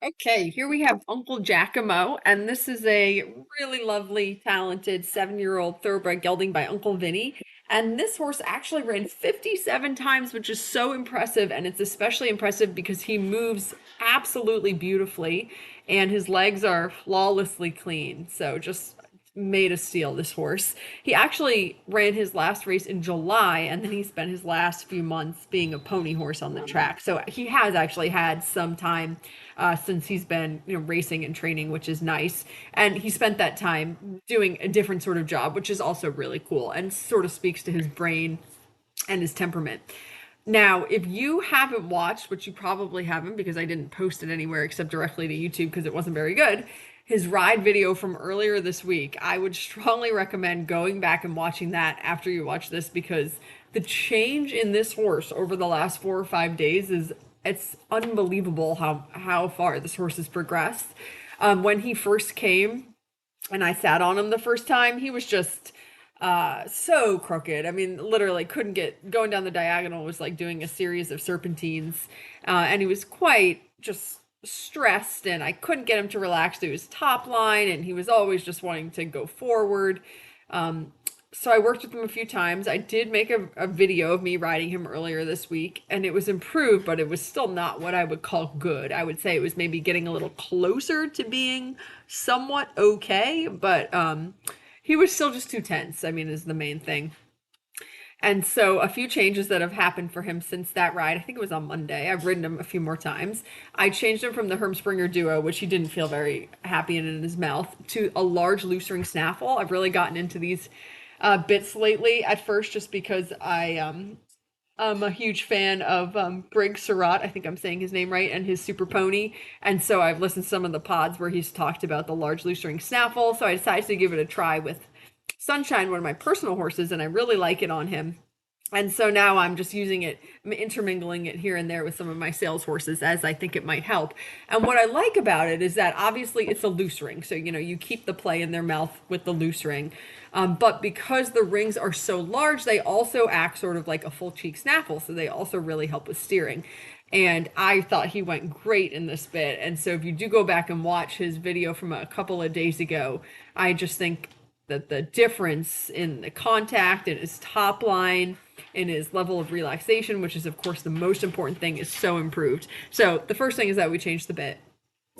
Okay, here we have Uncle Jackomo, and this is a really lovely, talented 7-year-old thoroughbred gelding by Uncle Vinny. And this horse actually ran 57 times, which is so impressive. And it's especially impressive because he moves absolutely beautifully, and his legs are flawlessly clean. So just made of steel, this horse. He actually ran his last race in July, and then he spent his last few months being a pony horse on the track. So he has actually had some time since he's been, racing and training, which is nice. And he spent that time doing a different sort of job, which is also really cool and sort of speaks to his brain and his temperament. Now, if you haven't watched, which you probably haven't because I didn't post it anywhere except directly to YouTube because it wasn't very good, his ride video from earlier this week, I would strongly recommend going back and watching that after you watch this because the change in this horse over the last 4 or 5 days is it's unbelievable how far this horse has progressed. When he first came and I sat on him the first time, he was just so crooked. I mean, literally couldn't get going down the diagonal was like doing a series of serpentines. And he was quite just stressed, and I couldn't get him to relax to his top line, and he was always just wanting to go forward. Um, so I worked with him a few times. I did make a video of me riding him earlier this week, and it was improved, but it was still not what I would call good. I would say it was maybe getting a little closer to being somewhat okay, but he was still just too tense, I mean, is the main thing. And so a few changes that have happened for him since that ride. I think it was on Monday. I've ridden him a few more times. I changed him from the Hermspringer Duo, which he didn't feel very happy in his mouth, to a large loose ring snaffle. I've really gotten into these bits lately. At first, just because I'm a huge fan of Briggs Surratt. I think I'm saying his name right, and his Super Pony. And so I've listened to some of the pods where he's talked about the large loose ring snaffle. So I decided to give it a try with Sunshine, one of my personal horses, and I really like it on him. And so now I'm just using it, I'm intermingling it here and there with some of my sales horses as I think it might help. And what I like about it is that obviously it's a loose ring. So, you keep the play in their mouth with the loose ring. But because the rings are so large, they also act sort of like a full cheek snaffle. So they also really help with steering. And I thought he went great in this bit. And so if you do go back and watch his video from a couple of days ago, I just think that the difference in the contact and his top line and his level of relaxation, which is of course the most important thing, is so improved. So the first thing is that we changed the bit.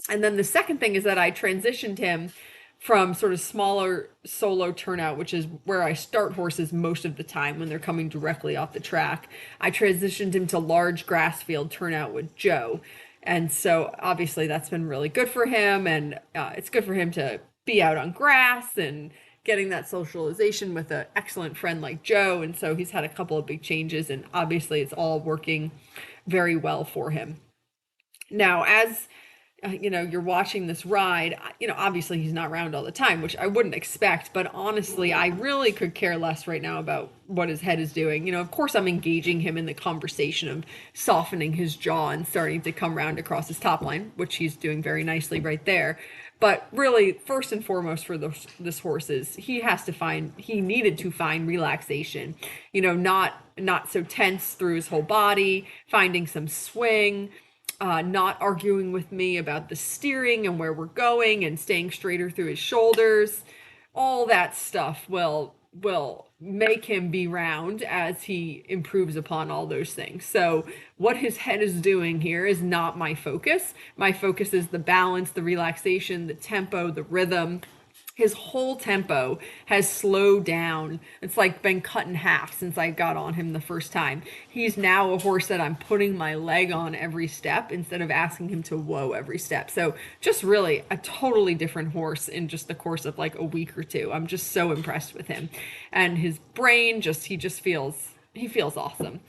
And then the second thing is that I transitioned him from sort of smaller solo turnout, which is where I start horses most of the time when they're coming directly off the track. I transitioned him to large grass field turnout with Joe. And so obviously that's been really good for him. And it's good for him to be out on grass and getting that socialization with an excellent friend like Joe. And so he's had a couple of big changes, and obviously it's all working very well for him. Now, as you're watching this ride, obviously he's not around all the time, which I wouldn't expect, but honestly, I really could care less right now about what his head is doing. Of course, I'm engaging him in the conversation of softening his jaw and starting to come round across his top line, which he's doing very nicely right there. But really, first and foremost for this horse is he needed to find relaxation, not so tense through his whole body, finding some swing, not arguing with me about the steering and where we're going, and staying straighter through his shoulders. All that stuff will make him be round as he improves upon all those things. So what his head is doing here is not my focus. My focus is the balance, the relaxation, the tempo, the rhythm. His whole tempo has slowed down. It's like been cut in half since I got on him the first time. He's now a horse that I'm putting my leg on every step instead of asking him to whoa every step. So just really a totally different horse in just the course of like a week or two. I'm just so impressed with him. And his brain he feels awesome.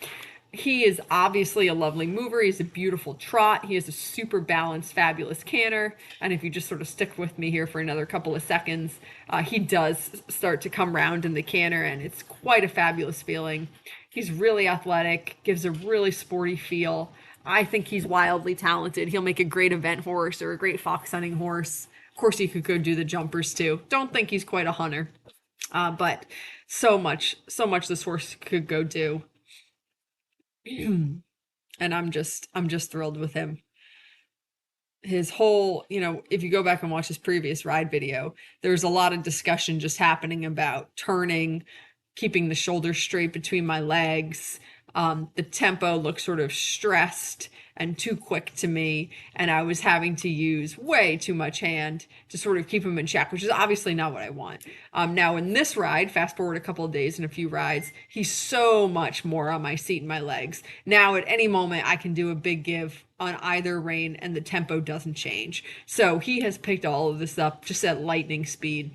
He is obviously a lovely mover. He's a beautiful trot. He has a super balanced, fabulous canter. And if you just sort of stick with me here for another couple of seconds, he does start to come round in the canter, and it's quite a fabulous feeling. He's really athletic, gives a really sporty feel. I think he's wildly talented. He'll make a great event horse or a great fox hunting horse. Of course, he could go do the jumpers too. Don't think he's quite a hunter, but so much this horse could go do. And I'm just thrilled with him. his whole, if you go back and watch his previous ride video, there's a lot of discussion just happening about turning, keeping the shoulders straight between my legs. The tempo looked sort of stressed and too quick to me, and I was having to use way too much hand to sort of keep him in check, which is obviously not what I want. Now, in this ride, fast forward a couple of days and a few rides, he's so much more on my seat and my legs. Now, at any moment, I can do a big give on either rein, and the tempo doesn't change. So he has picked all of this up just at lightning speed,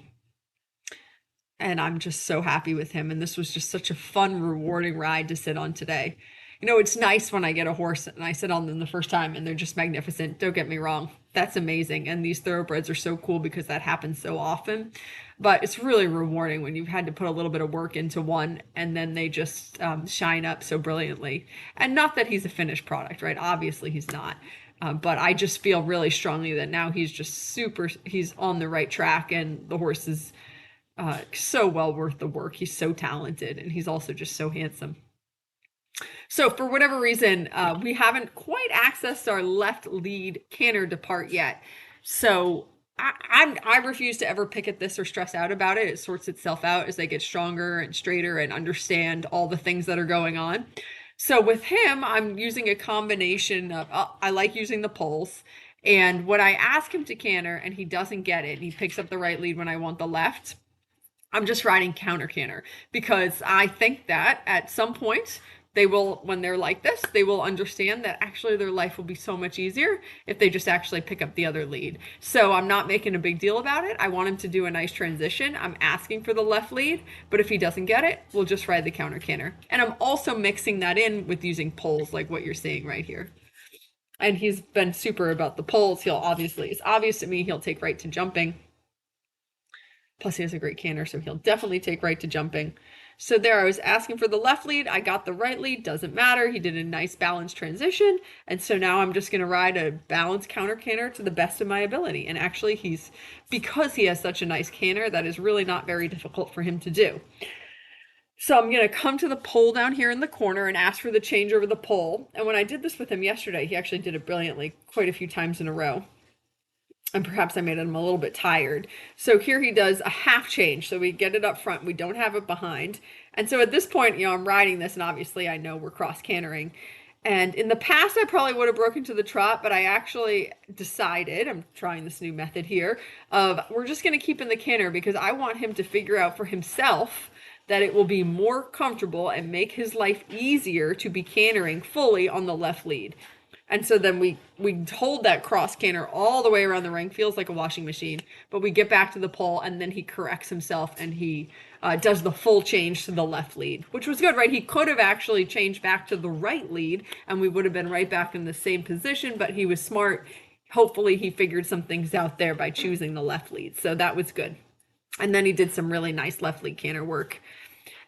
and I'm just so happy with him. And this was just such a fun, rewarding ride to sit on today. It's nice when I get a horse and I sit on them the first time and they're just magnificent. Don't get me wrong. That's amazing. And these thoroughbreds are so cool because that happens so often. But it's really rewarding when you've had to put a little bit of work into one and then they just shine up so brilliantly. And not that he's a finished product, right? Obviously, he's not. But I just feel really strongly that now he's on the right track, and the horse is so well worth the work. He's so talented, and he's also just so handsome. So for whatever reason, we haven't quite accessed our left lead canter depart yet. So I refuse to ever pick at this or stress out about it. It sorts itself out as they get stronger and straighter and understand all the things that are going on. So with him, I'm using a combination of, I like using the poles. And when I ask him to canter and he doesn't get it, and he picks up the right lead when I want the left, I'm just riding counter canter because I think that at some point they will, when they're like this, they will understand that actually their life will be so much easier if they just actually pick up the other lead. So I'm not making a big deal about it. I want him to do a nice transition. I'm asking for the left lead, but if he doesn't get it, we'll just ride the counter canter. And I'm also mixing that in with using poles like what you're seeing right here. And he's been super about the poles. It's obvious to me he'll take right to jumping. Plus, he has a great canter, so he'll definitely take right to jumping. So there, I was asking for the left lead. I got the right lead. Doesn't matter. He did a nice balanced transition. And so now I'm just going to ride a balanced counter canter to the best of my ability. And actually, because he has such a nice canter, that is really not very difficult for him to do. So I'm going to come to the pole down here in the corner and ask for the change over the pole. And when I did this with him yesterday, he actually did it brilliantly quite a few times in a row, and perhaps I made him a little bit tired. So here he does a half change. So we get it up front. We don't have it behind. And so at this point, I'm riding this, and obviously I know we're cross cantering. And in the past, I probably would have broken to the trot, but I actually decided, I'm trying this new method here, of we're just going to keep in the canter because I want him to figure out for himself that it will be more comfortable and make his life easier to be cantering fully on the left lead. And so then we hold that cross canter all the way around the ring, feels like a washing machine, but we get back to the pole and then he corrects himself and he does the full change to the left lead, which was good, right? He could have actually changed back to the right lead and we would have been right back in the same position, but he was smart. Hopefully he figured some things out there by choosing the left lead. So that was good. And then he did some really nice left lead canter work.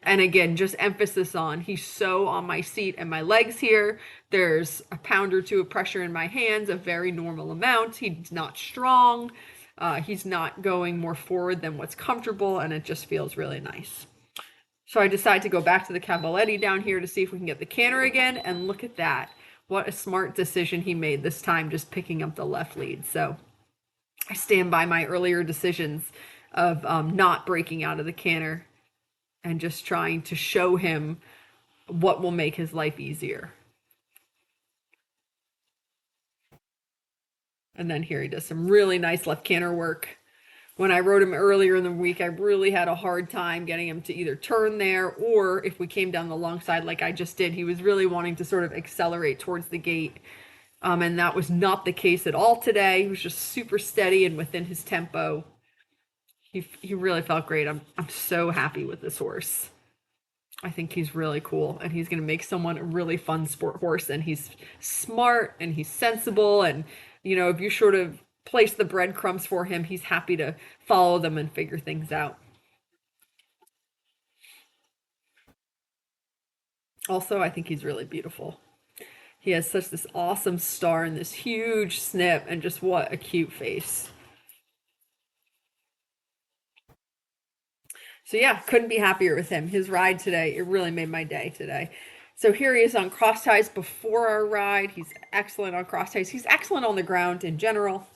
And again, just emphasis on he's so on my seat and my legs here. There's a pound or two of pressure in my hands, a very normal amount. He's not strong. He's not going more forward than what's comfortable, and it just feels really nice. So I decide to go back to the Cavaletti down here to see if we can get the canter again, and look at that. What a smart decision he made this time, just picking up the left lead. So I stand by my earlier decisions of not breaking out of the canter and just trying to show him what will make his life easier. And then here he does some really nice left canter work. When I rode him earlier in the week, I really had a hard time getting him to either turn there, or if we came down the long side like I just did, he was really wanting to sort of accelerate towards the gate. And that was not the case at all today. He was just super steady and within his tempo. He really felt great. I'm so happy with this horse. I think he's really cool, and he's going to make someone a really fun sport horse, and he's smart and he's sensible, and if you sort of place the breadcrumbs for him, he's happy to follow them and figure things out. Also, I think he's really beautiful. He has such this awesome star and this huge snip, and just what a cute face. So yeah, couldn't be happier with him. His ride today, it really made my day today. So here he is on cross ties before our ride. He's excellent on cross ties. He's excellent on the ground in general.